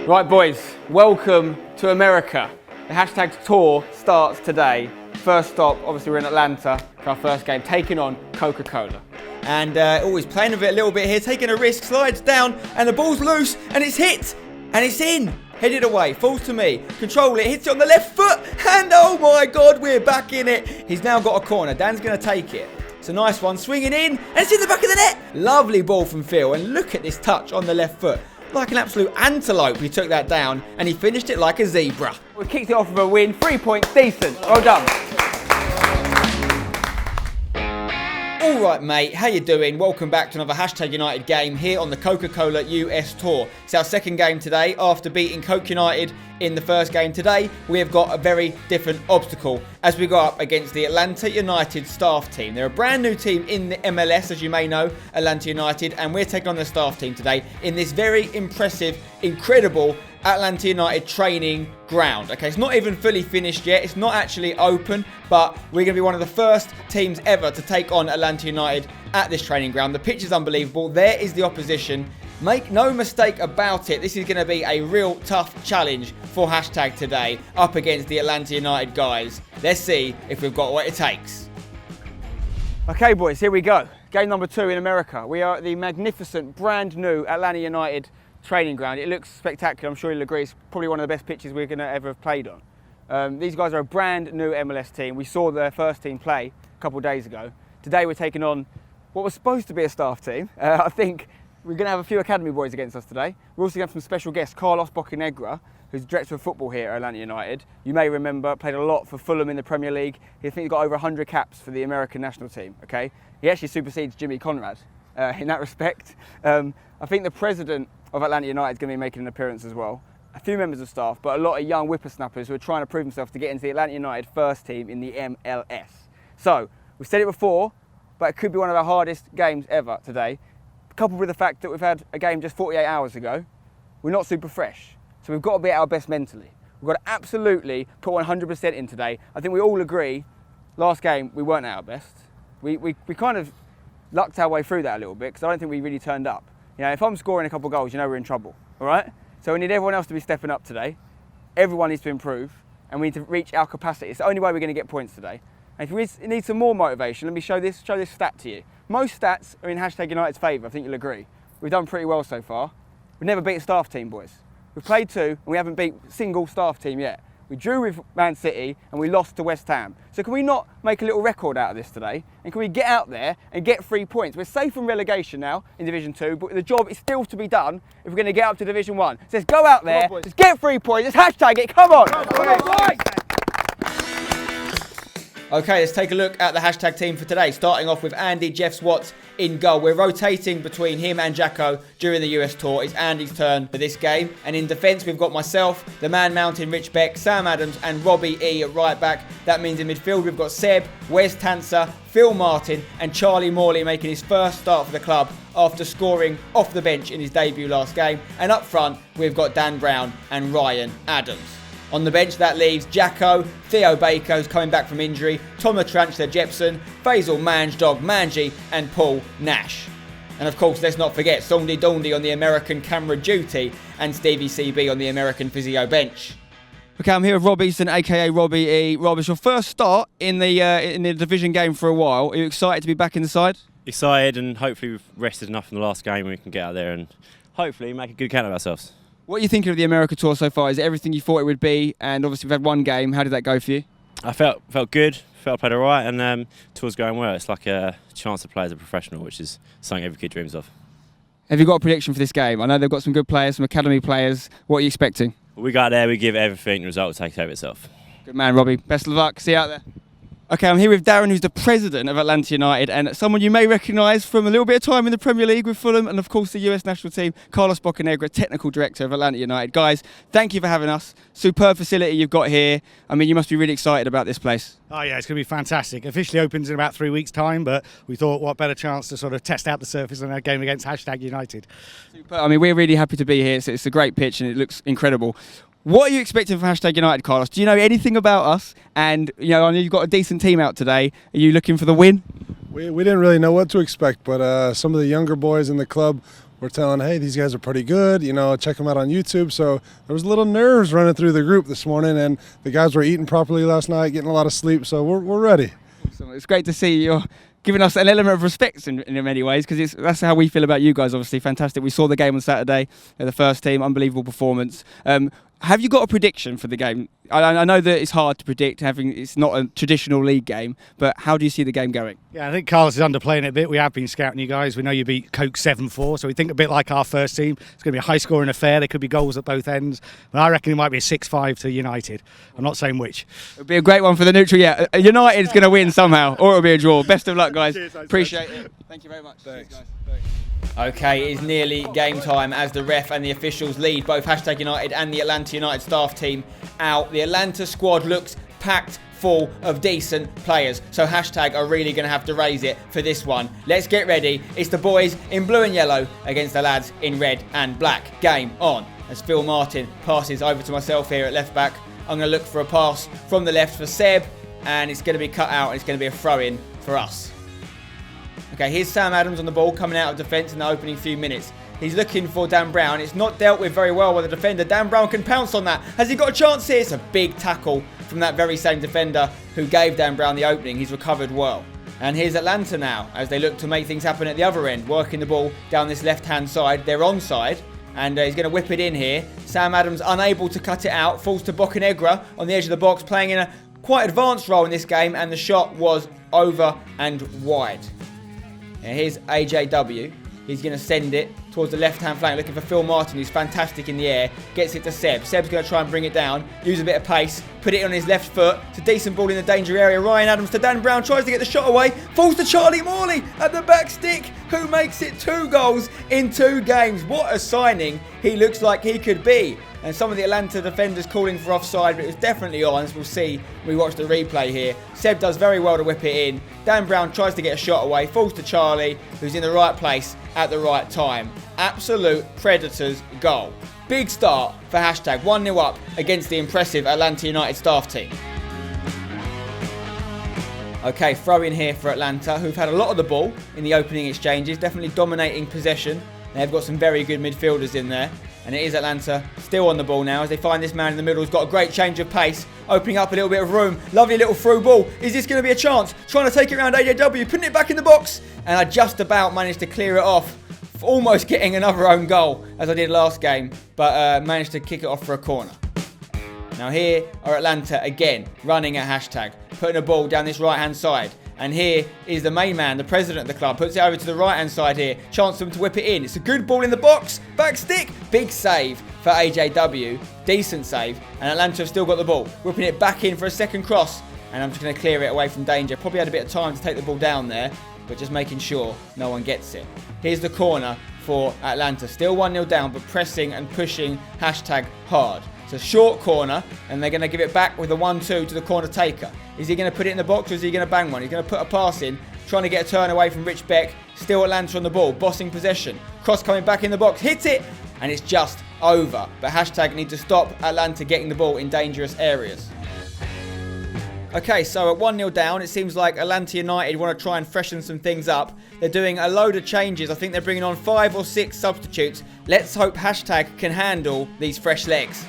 Right boys, welcome to America. The hashtag tour starts today. First stop, obviously we're in Atlanta for our first game, taking on Coca Cola. And he's playing with it a little bit here, taking a risk, slides down, and the ball's loose, and it's hit, and it's in. Headed away, falls to me, control it, hits it on the left foot, and oh my God, we're back in it. He's now got a corner, Dan's going to take it. It's a nice one, swinging in, and it's in the back of the net. Lovely ball from Phil, and look at this touch on the left foot. Like an absolute antelope, he took that down, and he finished it like a zebra. We kicked it off with a win, 3 points, decent, well done. All right, mate, how you doing? Welcome back to another Hashtag United game here on the Coca Cola US Tour. It's our second game today after beating Coke United in the first game. Today, we have got a very different obstacle as we go up against the Atlanta United staff team. They're a brand new team in the MLS, as you may know, Atlanta United, and we're taking on the staff team today in this very impressive, incredible Atlanta United training ground. Okay, it's not even fully finished yet. It's not actually open, but we're going to be one of the first teams ever to take on Atlanta United at this training ground. The pitch is unbelievable. There is the opposition. Make no mistake about it, this is going to be a real tough challenge for Hashtag today up against the Atlanta United guys. Let's see if we've got what it takes. Okay boys, here we go. Game number 2 in America. We are at the magnificent, brand new Atlanta United training ground. It looks spectacular, I'm sure you'll agree. It's probably one of the best pitches we're going to ever have played on. These guys are a brand new MLS team. We saw their first team play a couple of days ago. Today we're taking on what was supposed to be a staff team. I think we're going to have a few academy boys against us today. We're also going to have some special guests, Carlos Bocanegra, who's director of football here at Atlanta United. You may remember, played a lot for Fulham in the Premier League. I think he's got over 100 caps for the American national team, okay? He actually supersedes Jimmy Conrad in that respect. I think the president of Atlanta United is going to be making an appearance as well. A few members of staff, but a lot of young whippersnappers who are trying to prove themselves to get into the Atlanta United first team in the MLS. So, we've said it before, but it could be one of our hardest games ever today. Coupled with the fact that we've had a game just 48 hours ago, we're not super fresh. So we've got to be at our best mentally. We've got to absolutely put 100% in today. I think we all agree, last game we weren't at our best. We kind of lucked our way through that a little bit because I don't think we really turned up. You know, if I'm scoring a couple of goals, you know we're in trouble, all right? So we need everyone else to be stepping up today. Everyone needs to improve, and we need to reach our capacity. It's the only way we're going to get points today. And if we need some more motivation, let me show this stat to you. Most stats are in Hashtag United's favour, I think you'll agree. We've done pretty well so far. We've never beat a staff team, boys. We've played 2, and we haven't beat a single staff team yet. We drew with Man City, and we lost to West Ham. So can we not make a little record out of this today? And can we get out there and get 3 points? We're safe from relegation now in Division 2, but the job is still to be done if we're going to get up to Division 1. So let's go out there, let's get 3 points, let's hashtag it, come on! Come on, boys! Okay, let's take a look at the Hashtag team for today, starting off with Andy Jeff Swats in goal. We're rotating between him and Jacko during the US Tour. It's Andy's turn for this game. And in defence, we've got myself, the man mountain Rich Beck, Sam Adams and Robbie E at right back. That means in midfield, we've got Seb, Wes Tanser, Phil Martin and Charlie Morley making his first start for the club after scoring off the bench in his debut last game. And up front, we've got Dan Brown and Ryan Adams. On the bench, that leaves Jacko, Theo Baker, who's coming back from injury, Tom Tranchler Jepson, Faisal Manjdog Manji, and Paul Nash. And of course, let's not forget Sondy Dondy on the American camera duty and Stevie CB on the American physio bench. Okay, I'm here with Rob Easton, aka Robbie E. Rob, it's your first start in the division game for a while. Are you excited to be back in the side? Excited, and hopefully we've rested enough in the last game and we can get out there and hopefully make a good count of ourselves. What are you thinking of the America tour so far? Is it everything you thought it would be? And obviously we've had one game. How did that go for you? I felt good. Felt I played all right, and tour's going well. It's like a chance to play as a professional, which is something every kid dreams of. Have you got a prediction for this game? I know they've got some good players, some academy players. What are you expecting? We go out there, we give everything, the result will take care of itself. Good man, Robbie. Best of luck. See you out there. Okay, I'm here with Darren, who's the president of Atlanta United, and someone you may recognise from a little bit of time in the Premier League with Fulham, and of course the US national team, Carlos Bocanegra, technical director of Atlanta United. Guys, thank you for having us. Superb facility you've got here. I mean, you must be really excited about this place. Oh yeah, it's going to be fantastic. Officially opens in about 3 weeks' time, but we thought what better chance to sort of test out the surface in our game against Hashtag United. Superb. I mean, we're really happy to be here. It's a great pitch and it looks incredible. What are you expecting from Hashtag United, Carlos? Do you know anything about us? And, you know, I know you've got a decent team out today. Are you looking for the win? We didn't really know what to expect, but some of the younger boys in the club were telling, hey, these guys are pretty good, check them out on YouTube. So there was a little nerves running through the group this morning, and the guys were eating properly last night, getting a lot of sleep, so we're ready. Awesome. It's great to see you're giving us an element of respect in many ways, because that's how we feel about you guys, obviously. Fantastic. We saw the game on Saturday, the first team, unbelievable performance. Have you got a prediction for the game? I know that it's hard to predict, it's not a traditional league game, but how do you see the game going? Yeah, I think Carlos is underplaying it a bit. We have been scouting you guys. We know you beat Coke 7-4, so we think a bit like our first team. It's going to be a high-scoring affair. There could be goals at both ends. But I reckon it might be a 6-5 to United. I'm not saying which. It'll be a great one for the neutral. Yeah, United's going to win somehow, or it'll be a draw. Best of luck, guys. Cheers, Appreciate it. Thank you very much. Thanks. Cheers, guys. Okay, it is nearly game time as the ref and the officials lead both Hashtag United and the Atlanta United staff team out. The Atlanta squad looks packed full of decent players, so Hashtag are really going to have to raise it for this one. Let's get ready. It's the boys in blue and yellow against the lads in red and black. Game on. As Phil Martin passes over to myself here at left back, I'm going to look for a pass from the left for Seb, and it's going to be cut out and it's going to be a throw-in for us. Okay, here's Sam Adams on the ball coming out of defence in the opening few minutes. He's looking for Dan Brown. It's not dealt with very well by the defender. Dan Brown can pounce on that. Has he got a chance here? It's a big tackle from that very same defender who gave Dan Brown the opening. He's recovered well. And here's Atlanta now as they look to make things happen at the other end, working the ball down this left-hand side. They're onside, and he's going to whip it in here. Sam Adams unable to cut it out, falls to Bocanegra on the edge of the box, playing in a quite advanced role in this game, and the shot was over and wide. And here's AJW. He's going to send it towards the left-hand flank, looking for Phil Martin, who's fantastic in the air. Gets it to Seb. Seb's going to try and bring it down, use a bit of pace, put it on his left foot. It's a decent ball in the danger area. Ryan Adams to Dan Brown, tries to get the shot away. Falls to Charlie Morley at the back stick, who makes it 2 goals in 2 games. What a signing he looks like he could be. And some of the Atlanta defenders calling for offside, but it was definitely on, as we'll see when we watch the replay here. Seb does very well to whip it in. Dan Brown tries to get a shot away, falls to Charlie, who's in the right place at the right time. Absolute Predators goal. Big start for Hashtag, 1-0 up against the impressive Atlanta United staff team. Okay, throw in here for Atlanta, who've had a lot of the ball in the opening exchanges, definitely dominating possession. They've got some very good midfielders in there. And it is Atlanta still on the ball now as they find this man in the middle who's got a great change of pace, opening up a little bit of room. Lovely little through ball. Is this going to be a chance? Trying to take it around AJW, putting it back in the box. And I just about managed to clear it off, almost getting another own goal as I did last game, but managed to kick it off for a corner. Now here are Atlanta again, running at Hashtag, putting a ball down this right-hand side. And here is the main man, the president of the club, puts it over to the right-hand side here. Chance for him to whip it in. It's a good ball in the box. Back stick. Big save for AJW. Decent save. And Atlanta have still got the ball. Whipping it back in for a second cross. And I'm just going to clear it away from danger. Probably had a bit of time to take the ball down there, but just making sure no one gets it. Here's the corner for Atlanta. Still 1-0 down, but pressing and pushing Hashtag hard. It's a short corner, and they're going to give it back with a 1-2 to the corner taker. Is he going to put it in the box, or is he going to bang one? He's going to put a pass in, trying to get a turn away from Rich Beck. Still Atlanta on the ball, bossing possession. Cross coming back in the box, hits it, and it's just over. But Hashtag need to stop Atlanta getting the ball in dangerous areas. Okay, so at 1-0 down, it seems like Atlanta United want to try and freshen some things up. They're doing a load of changes. I think they're bringing on 5 or 6 substitutes. Let's hope Hashtag can handle these fresh legs.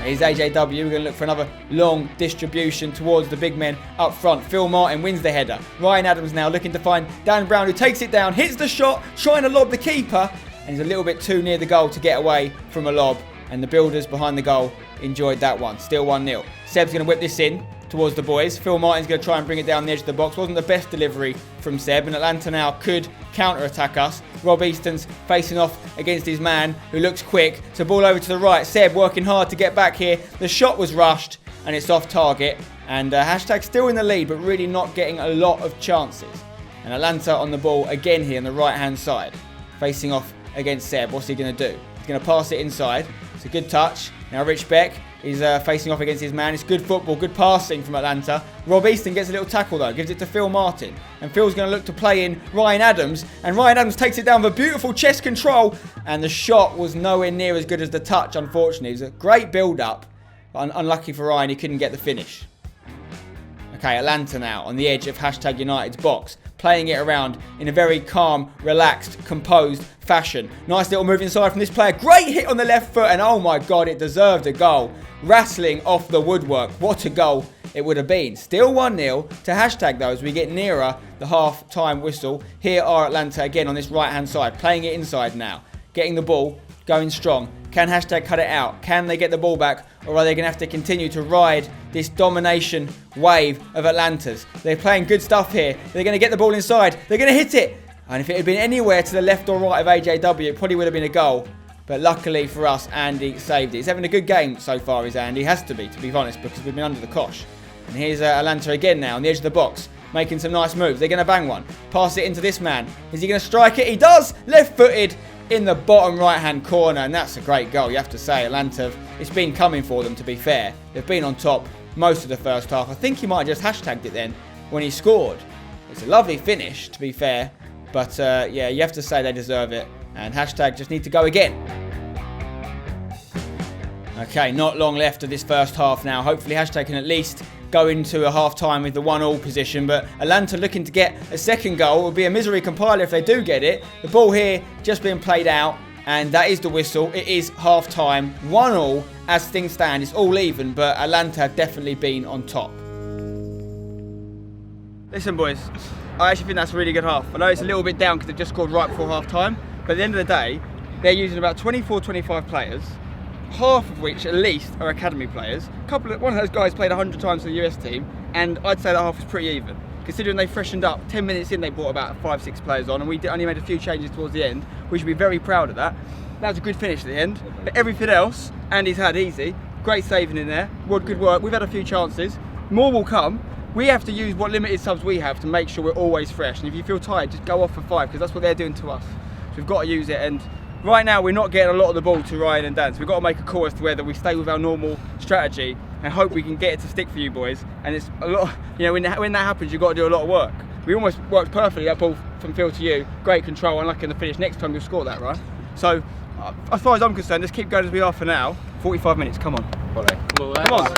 Here's AJW. We're going to look for another long distribution towards the big men up front. Phil Martin wins the header. Ryan Adams now looking to find Dan Brown, who takes it down, hits the shot, trying to lob the keeper, and he's a little bit too near the goal to get away from a lob. And the builders behind the goal enjoyed that one. Still 1-0. Seb's going to whip this in towards the boys. Phil Martin's going to try and bring it down the edge of the box. Wasn't the best delivery from Seb, and Atlanta now could counter-attack us. Rob Easton's facing off against his man, who looks quick. So ball over to the right. Seb working hard to get back here. The shot was rushed, and it's off target. And Hashtag still in the lead, but really not getting a lot of chances. And Atlanta on the ball again here on the right-hand side, facing off against Seb. What's he going to do? He's going to pass it inside. It's a good touch. Now Rich Beck is facing off against his man. It's good football, good passing from Atlanta. Rob Easton gets a little tackle though, gives it to Phil Martin. And Phil's going to look to play in Ryan Adams. And Ryan Adams takes it down with beautiful chest control. And the shot was nowhere near as good as the touch, unfortunately. It was a great build-up. But unlucky for Ryan, he couldn't get the finish. Okay, Atlanta now on the edge of Hashtag United's box. playing it around in a very calm, relaxed, composed fashion. Nice little move inside from this player. Great hit on the left foot, and oh my God, it deserved a goal. Rattling off the woodwork. What a goal it would have been. Still 1-0 to hashtag though as we get nearer the half-time whistle. Here are Atlanta again on this right-hand side, playing it inside now. Getting the ball, going strong. Can hashtag cut it out? Can they get the ball back? Or are they going to have to continue to ride this domination wave of Atlanta's? They're playing good stuff here. They're going to get the ball inside. They're going to hit it. And if it had been anywhere to the left or right of AJW, it probably would have been a goal. But luckily for us, Andy saved it. He's having a good game so far, is Andy. Has to be honest, because we've been under the cosh. And here's Atlanta again now on the edge of the box, making some nice moves. They're going to bang one. Pass it into this man. Is he going to strike it? He does! Left-footed in the bottom right-hand corner. And that's a great goal, you have to say. Atlanta, it's been coming for them, to be fair. They've been on top most of the first half. I think he might have just hashtagged it then when he scored. It's a lovely finish, to be fair. But, yeah, you have to say they deserve it. And hashtag just need to go again. Okay, not long left of this first half now. Hopefully hashtag can at least go into a half-time with the 1-1 position. But Atlanta looking to get a second goal. It will be a misery compiler if they do get it. The ball here just being played out. And that is the whistle. It is half-time. 1-1 as things stand. It's all even, but Atlanta have definitely been on top. Listen, boys, I actually think that's a really good half. I know it's a little bit down because they've just scored right before half-time. But at the end of the day, they're using about 24, 25 players. Half of which at least are academy players. One of those guys played 100 times for the US team, and I'd say that half is pretty even. Considering they freshened up, 10 minutes in they brought about 5-6 players on, and we only made a few changes towards the end. We should be very proud of that. That was a good finish at the end. But everything else, Andy's had easy. Great saving in there. Good work. We've had a few chances. More will come. We have to use what limited subs we have to make sure we're always fresh. And if you feel tired, just go off for 5, because that's what they're doing to us. So we've got to use it. And right now, we're not getting a lot of the ball to Ryan and Dan, so we've got to make a call as to whether we stay with our normal strategy and hope we can get it to stick for you boys. And it's a lot, when that happens, you've got to do a lot of work. We almost worked perfectly, that ball from field to you. Great control, unlucky in the finish. Next time you'll score that, right? So, as far as I'm concerned, let's keep going as we are for now. 45 minutes, come on. Come on.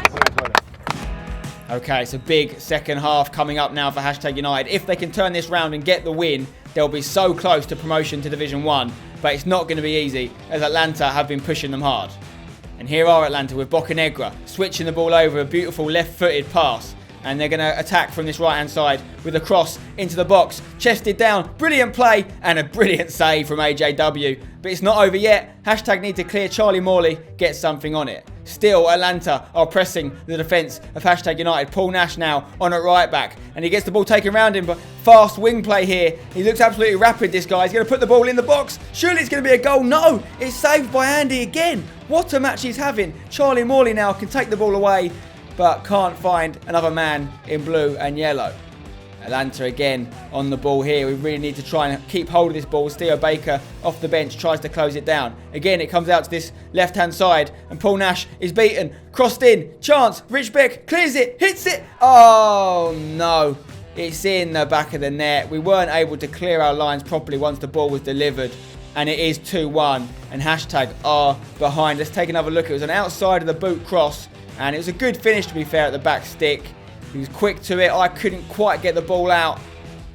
Okay, it's a big second half coming up now for hashtag United. If they can turn this round and get the win, they'll be so close to promotion to Division 1. But it's not going to be easy, as Atlanta have been pushing them hard. And here are Atlanta with Bocanegra switching the ball over, a beautiful left-footed pass. And they're going to attack from this right-hand side with a cross into the box. Chested down, brilliant play, and a brilliant save from AJW. But it's not over yet. Hashtag need to clear Charlie Morley, get something on it. Still, Atlanta are pressing the defence of hashtag United. Paul Nash now on at right back. And he gets the ball taken around him, but fast wing play here. He looks absolutely rapid, this guy. He's going to put the ball in the box. Surely it's going to be a goal. No, it's saved by Andy again. What a match he's having. Charlie Morley now can take the ball away, but can't find another man in blue and yellow. Atlanta again on the ball here. We really need to try and keep hold of this ball. Theo Baker off the bench tries to close it down. Again, it comes out to this left-hand side, and Paul Nash is beaten. Crossed in. Chance. Rich Beck clears it. Hits it. Oh, no. It's in the back of the net. We weren't able to clear our lines properly once the ball was delivered. And it is 2-1. And hashtag are behind. Let's take another look. It was an outside of the boot cross. And it was a good finish, to be fair, at the back stick. He was quick to it. I couldn't quite get the ball out.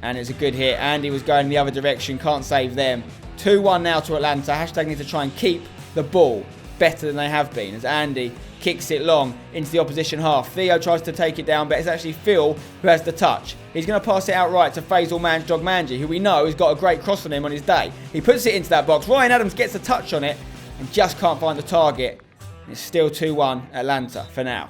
And it's a good hit. Andy was going the other direction. Can't save them. 2-1 now to Atlanta. Hashtag need to try and keep the ball better than they have been. As Andy kicks it long into the opposition half. Theo tries to take it down, but it's actually Phil who has the touch. He's going to pass it out right to Faisal Manjog Manji, who we know has got a great cross on him on his day. He puts it into that box. Ryan Adams gets a touch on it and just can't find the target. It's still 2-1 Atlanta for now.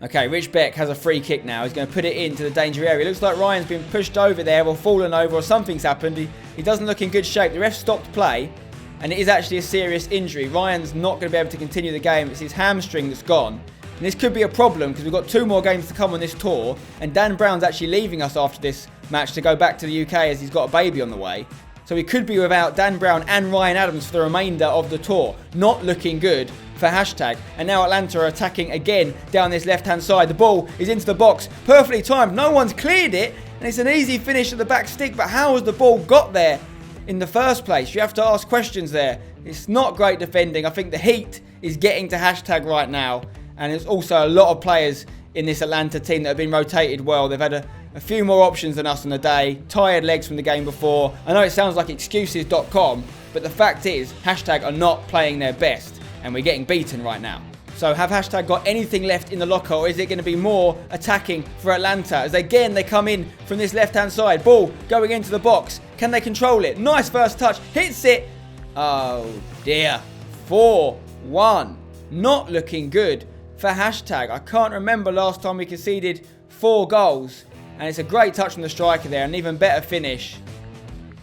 Okay, Rich Beck has a free kick now. He's going to put it into the danger area. It looks like Ryan's been pushed over there or fallen over or something's happened. He doesn't look in good shape. The ref stopped play, and it is actually a serious injury. Ryan's not going to be able to continue the game. It's his hamstring that's gone. And this could be a problem because we've got 2 more games to come on this tour, and Dan Brown's actually leaving us after this match to go back to the UK as he's got a baby on the way. So we could be without Dan Brown and Ryan Adams for the remainder of the tour. Not looking good for hashtag. And now Atlanta are attacking again down this left-hand side. The ball is into the box. Perfectly timed. No one's cleared it. And it's an easy finish at the back stick. But how has the ball got there in the first place? You have to ask questions there. It's not great defending. I think the heat is getting to hashtag right now. And there's also a lot of players in this Atlanta team that have been rotated well. They've had a few more options than us on the day, tired legs from the game before. I know it sounds like excuses.com, but the fact is, Hashtag are not playing their best, and we're getting beaten right now. So have Hashtag got anything left in the locker, or is it going to be more attacking for Atlanta? As again, they come in from this left-hand side. Ball going into the box. Can they control it? Nice first touch. Hits it. Oh dear. 4-1. Not looking good for Hashtag. I can't remember last time we conceded 4 goals. And it's a great touch from the striker there. An even better finish.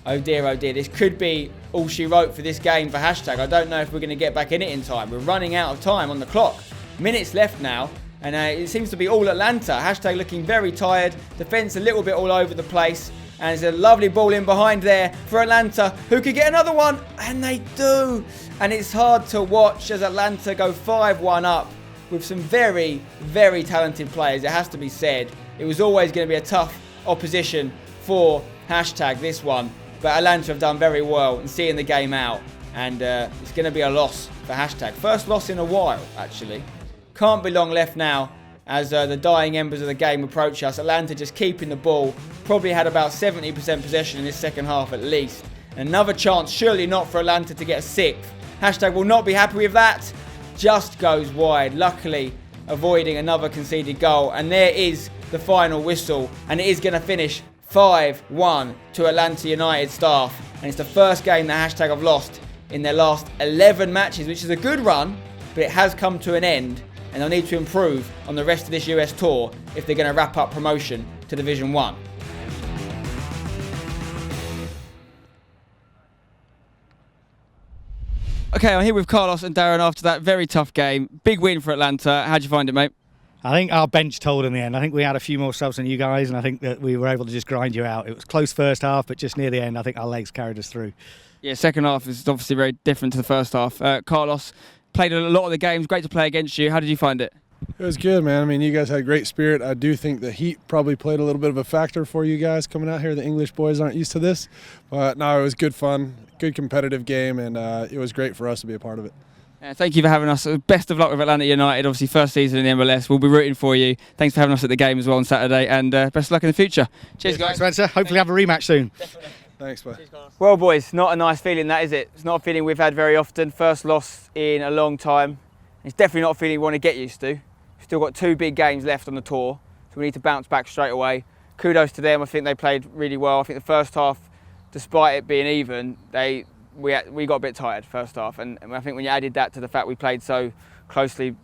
Oh dear, this could be all she wrote for this game for Hashtag. I don't know if we're going to get back in it in time. We're running out of time on the clock. Minutes left now, and it seems to be all Atlanta. Hashtag looking very tired. Defence a little bit all over the place. And it's a lovely ball in behind there for Atlanta, who could get another one, and they do. And it's hard to watch as Atlanta go 5-1 up with some very, very talented players. It has to be said. It was always going to be a tough opposition for Hashtag, this one. But Atlanta have done very well in seeing the game out. And it's going to be a loss for Hashtag. First loss in a while, actually. Can't be long left now as the dying embers of the game approach us. Atlanta just keeping the ball. Probably had about 70% possession in this second half at least. Another chance, surely not for Atlanta to get a 6th. Hashtag will not be happy with that. Just goes wide. Luckily, avoiding another conceded goal. And there is the final whistle. And it is going to finish 5-1 to Atlanta United staff. And it's the first game that Hashtag have lost in their last 11 matches, which is a good run, but it has come to an end. And they'll need to improve on the rest of this US tour if they're going to wrap up promotion to Division 1. Okay, I'm here with Carlos and Darren after that very tough game. Big win for Atlanta. How'd you find it, mate? I think our bench told in the end. I think we had a few more subs than you guys, and I think that we were able to just grind you out. It was close first half, but just near the end, I think our legs carried us through. Yeah, second half is obviously very different to the first half. Carlos played a lot of the games. Great to play against you. How did you find it? It was good, man. I mean, you guys had great spirit. I do think the heat probably played a little bit of a factor for you guys coming out here. The English boys aren't used to this. But no, it was good fun, good competitive game, and it was great for us to be a part of it. Thank you for having us. Best of luck with Atlanta United. Obviously, first season in the MLS. We'll be rooting for you. Thanks for having us at the game as well on Saturday, and best of luck in the future. Cheers, guys. Thanks, Spencer. Hopefully have a rematch soon. Definitely. Thanks, bud. Well, boys, not a nice feeling that, is it? It's not a feeling we've had very often. First loss in a long time. It's definitely not a feeling we want to get used to. We've still got 2 big games left on the tour, so we need to bounce back straight away. Kudos to them. I think they played really well. I think the first half, despite it being even, we got a bit tired first half, and I think when you added that to the fact we played so closely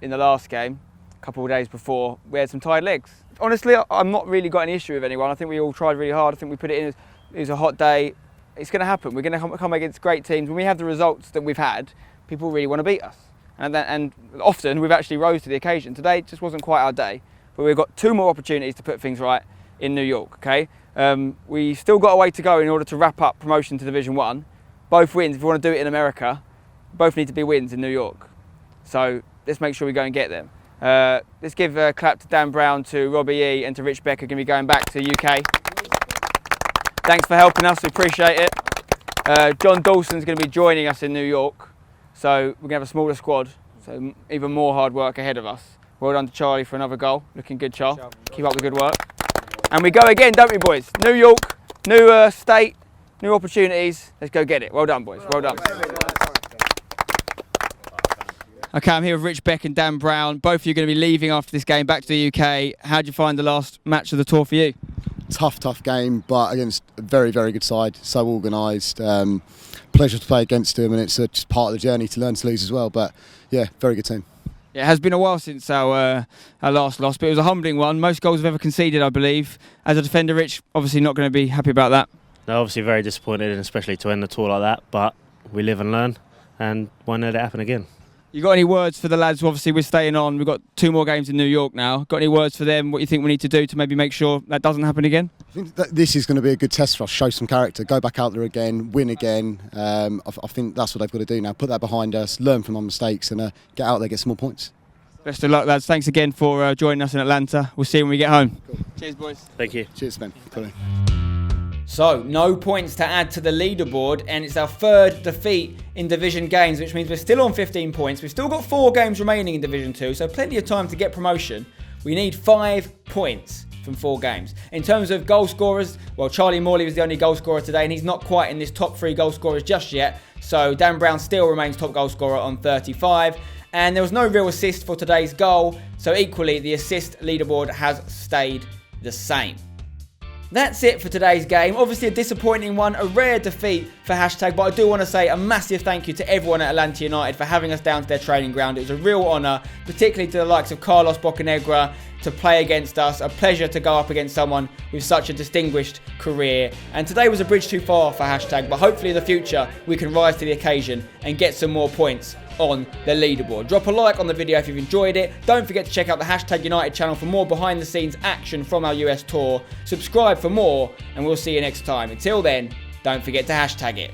in the last game, a couple of days before, we had some tired legs. Honestly, I'm not really got any issue with anyone. I think we all tried really hard. I think we put it in. It was a hot day. It's going to happen. We're going to come against great teams. When we have the results that we've had, people really want to beat us. And often we've actually rose to the occasion. Today it just wasn't quite our day, but we've got 2 more opportunities to put things right in New York. Okay, we still got a way to go in order to wrap up promotion to Division 1. Both wins, if we want to do it in America, both need to be wins in New York. So let's make sure we go and get them. Let's give a clap to Dan Brown, to Robbie E, and to Rich Beck, who are going to be going back to the UK. Thanks for helping us, we appreciate it. John Dawson's going to be joining us in New York. So we're going to have a smaller squad, so even more hard work ahead of us. Well done to Charlie for another goal. Looking good, Charlie. Keep up the good work. And we go again, don't we, boys? New York, new state, new opportunities. Let's go get it. Well done, boys. Well done. Okay, I'm here with Rich Beck and Dan Brown. Both of you are going to be leaving after this game back to the UK. How did you find the last match of the tour for you? Tough game, but against a very, very good side, so organised. Pleasure to play against them, and it's just part of the journey to learn to lose as well. But yeah, very good team. Yeah, it has been a while since our last loss, but it was a humbling one. Most goals we've ever conceded, I believe. As a defender, Rich, obviously not going to be happy about that. No, obviously very disappointed, and especially to end the tour like that. But we live and learn, and won't let it happen again. You got any words for the lads? Obviously, we're staying on. We've got 2 more games in New York now. Got any words for them? What you think we need to do to maybe make sure that doesn't happen again? I think that this is going to be a good test for us. Show some character, go back out there again, win again. I think that's what they've got to do now. Put that behind us, learn from our mistakes, and get out there, get some more points. Best of luck, lads. Thanks again for joining us in Atlanta. We'll see you when we get home. Cool. Cheers, boys. Thank you. Cheers, Ben. So, no points to add to the leaderboard, and it's our 3rd defeat in Division games, which means we're still on 15 points. We've still got 4 games remaining in Division 2, so plenty of time to get promotion. We need 5 points from 4 games. In terms of goal scorers, well, Charlie Morley was the only goal scorer today, and he's not quite in this top 3 goal scorers just yet. So Dan Brown still remains top goal scorer on 35. And there was no real assist for today's goal, so equally the assist leaderboard has stayed the same. That's it for today's game. Obviously a disappointing one, a rare defeat for Hashtag, but I do want to say a massive thank you to everyone at Atlanta United for having us down to their training ground. It was a real honour, particularly to the likes of Carlos Bocanegra, to play against us. A pleasure to go up against someone with such a distinguished career. And today was a bridge too far for Hashtag, but hopefully in the future we can rise to the occasion and get some more points on the leaderboard. Drop a like on the video if you've enjoyed it. Don't forget to check out the Hashtag United channel for more behind the scenes action from our US tour. Subscribe for more, and we'll see you next time. Until then, don't forget to hashtag it.